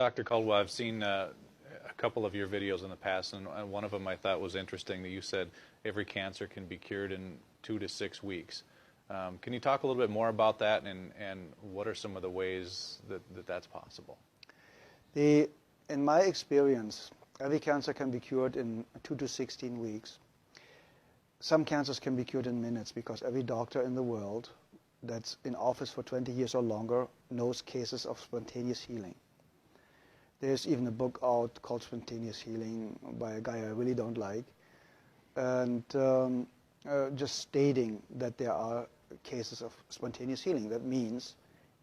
Dr. Caldwell, I've seen a couple of your videos in the past, and one of them I thought was interesting that you said every cancer can be cured in 2 to 6 weeks. Can you talk a little bit more about that, and what are some of the ways that that's possible? In my experience, every cancer can be cured in 2 to 16 weeks. Some cancers can be cured in minutes because every doctor in the world that's in office for 20 years or longer knows cases of spontaneous healing. There's even a book out called Spontaneous Healing by a guy I really don't like, and just stating that there are cases of spontaneous healing. That means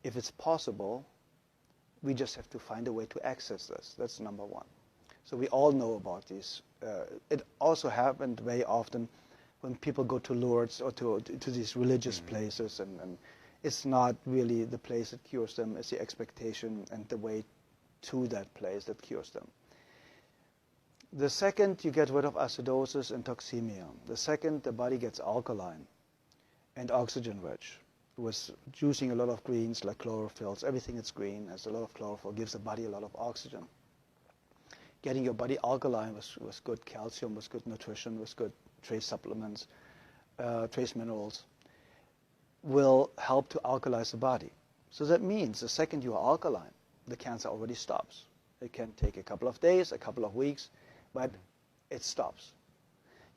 if it's possible, we just have to find a way to access this. That's number one. So we all know about these. It also happened very often when people go to Lourdes or to these religious places, and it's not really the place that cures them, it's the expectation and the way to that place that cures them. The second, you get rid of acidosis and toxemia. The second, the body gets alkaline and oxygen rich. With juicing a lot of greens like chlorophylls, everything that's green has a lot of chlorophyll, gives the body a lot of oxygen. Getting your body alkaline with good calcium, with good nutrition, with good trace supplements, trace minerals, will help to alkalize the body. So that means the second you are alkaline, the cancer already stops. It can take a couple of days, a couple of weeks, but it stops.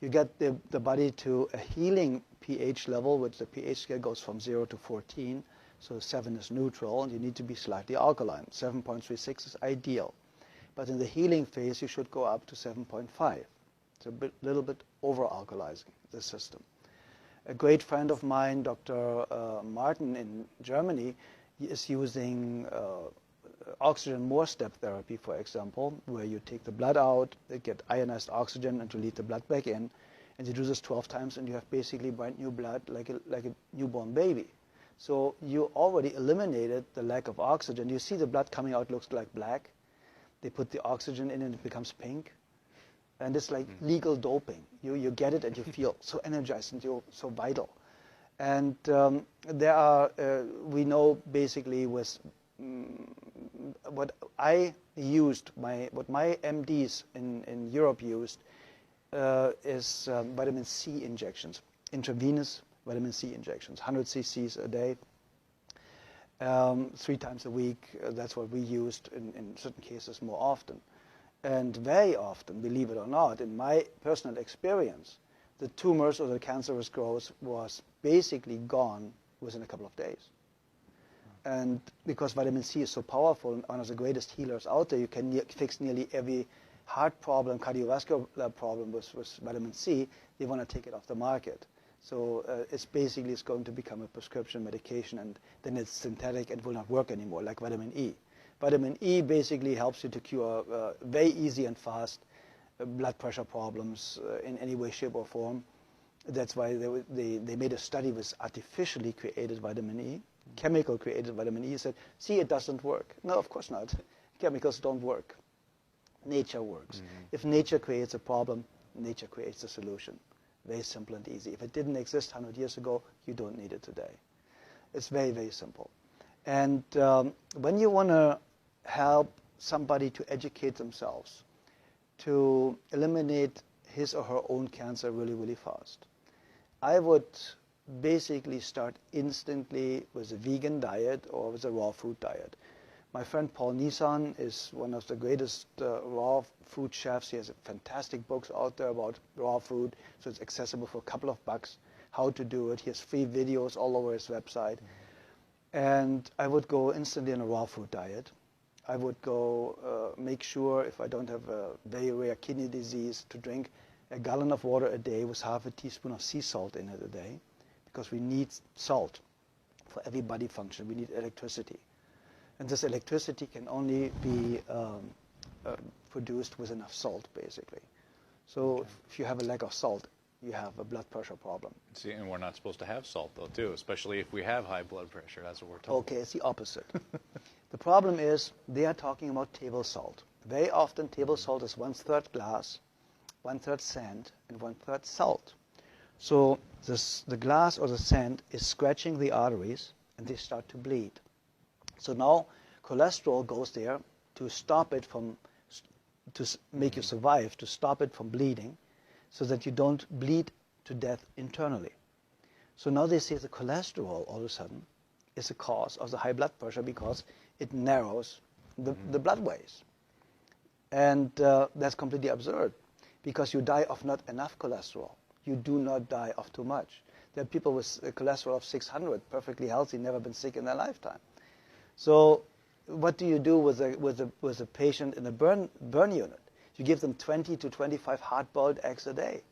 You get the body to a healing pH level, which the pH scale goes from 0 to 14, so 7 is neutral, and you need to be slightly alkaline. 7.36 is ideal. But in the healing phase, you should go up to 7.5. It's a little bit over-alkalizing the system. A great friend of mine, Dr. Martin in Germany, is using oxygen more step therapy, for example, where you take the blood out, get ionized oxygen, and you lead the blood back in, and you do this 12 times, and you have basically brand new blood, like a newborn baby. So you already eliminated the lack of oxygen. You see the blood coming out looks like black. They put the oxygen in, and it becomes pink, and it's like legal doping. You get it, and you feel so energized, and you're so vital. And there are we know basically with what I used, what my MDs in Europe used is vitamin C injections, intravenous vitamin C injections, 100 cc's a day, 3 times a week. That's what we used in certain cases more often. And very often, believe it or not, in my personal experience, the tumors or the cancerous growth was basically gone within a couple of days. And because vitamin C is so powerful and one of the greatest healers out there, you can fix nearly every heart problem, cardiovascular problem with vitamin C. They want to take it off the market. So it's going to become a prescription medication, and then it's synthetic and will not work anymore, like vitamin E. Vitamin E basically helps you to cure very easy and fast blood pressure problems in any way, shape, or form. That's why they made a study with artificially created vitamin E, chemical created vitamin E. Said, see, it doesn't work. No, of course not. Chemicals don't work. Nature works. If nature creates a problem, nature creates a solution. Very simple and easy. If it didn't exist 100 years ago, you don't need it today. It's very, very simple. And when you want to help somebody to educate themselves, to eliminate his or her own cancer really, really fast, I would basically start instantly with a vegan diet or with a raw food diet. My friend Paul Nissan is one of the greatest raw food chefs. He has fantastic books out there about raw food, so it's accessible for a couple of bucks how to do it. He has free videos all over his website. And I would go instantly on a raw food diet. I would go make sure, if I don't have a very rare kidney disease, to drink a gallon of water a day with half a teaspoon of sea salt in it a day, because we need salt for every body function. We need electricity. And this electricity can only be produced with enough salt, basically. So if you have a lack of salt, you have a blood pressure problem. See, and we're not supposed to have salt, though, too, especially if we have high blood pressure. That's what we're told. Okay, it's the opposite. The problem is they are talking about table salt. Very often, table salt is 1/3 glass, 1/3 sand, and 1/3 salt. So the glass or the sand is scratching the arteries, and they start to bleed. So now cholesterol goes there to stop it from, make you survive, to stop it from bleeding, so that you don't bleed to death internally. So now they say the cholesterol all of a sudden is a cause of the high blood pressure because it narrows the bloodways. And that's completely absurd, because you die of not enough cholesterol. You do not die of too much. There are people with a cholesterol of 600, perfectly healthy, never been sick in their lifetime. So what do you do with a patient in a burn unit? You give them 20 to 25 hard-boiled eggs a day,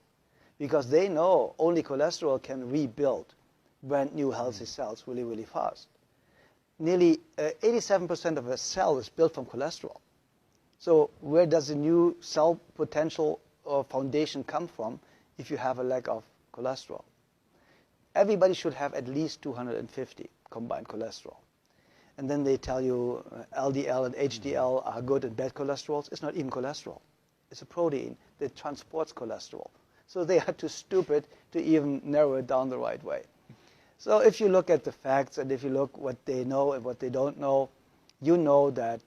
because they know only cholesterol can rebuild brand new healthy cells really, really fast. Nearly 87% of a cell is built from cholesterol. So where does the new cell potential or foundation come from if you have a lack of cholesterol? Everybody should have at least 250 combined cholesterol. And then they tell you LDL and HDL are good and bad cholesterols. It's not even cholesterol. It's a protein that transports cholesterol. So they are too stupid to even narrow it down the right way. So if you look at the facts and if you look what they know and what they don't know, you know that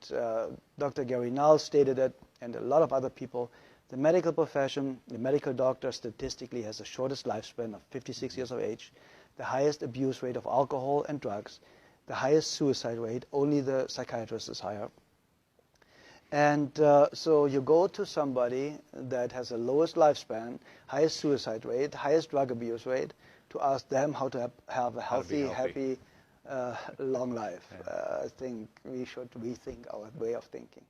Dr. Gary Null stated it, and a lot of other people. The medical profession, the medical doctor statistically has the shortest lifespan of 56 years of age, the highest abuse rate of alcohol and drugs, the highest suicide rate, only the psychiatrist is higher. And so you go to somebody that has the lowest lifespan, highest suicide rate, highest drug abuse rate, to ask them how to have a healthy, happy, long life. I think we should rethink our way of thinking.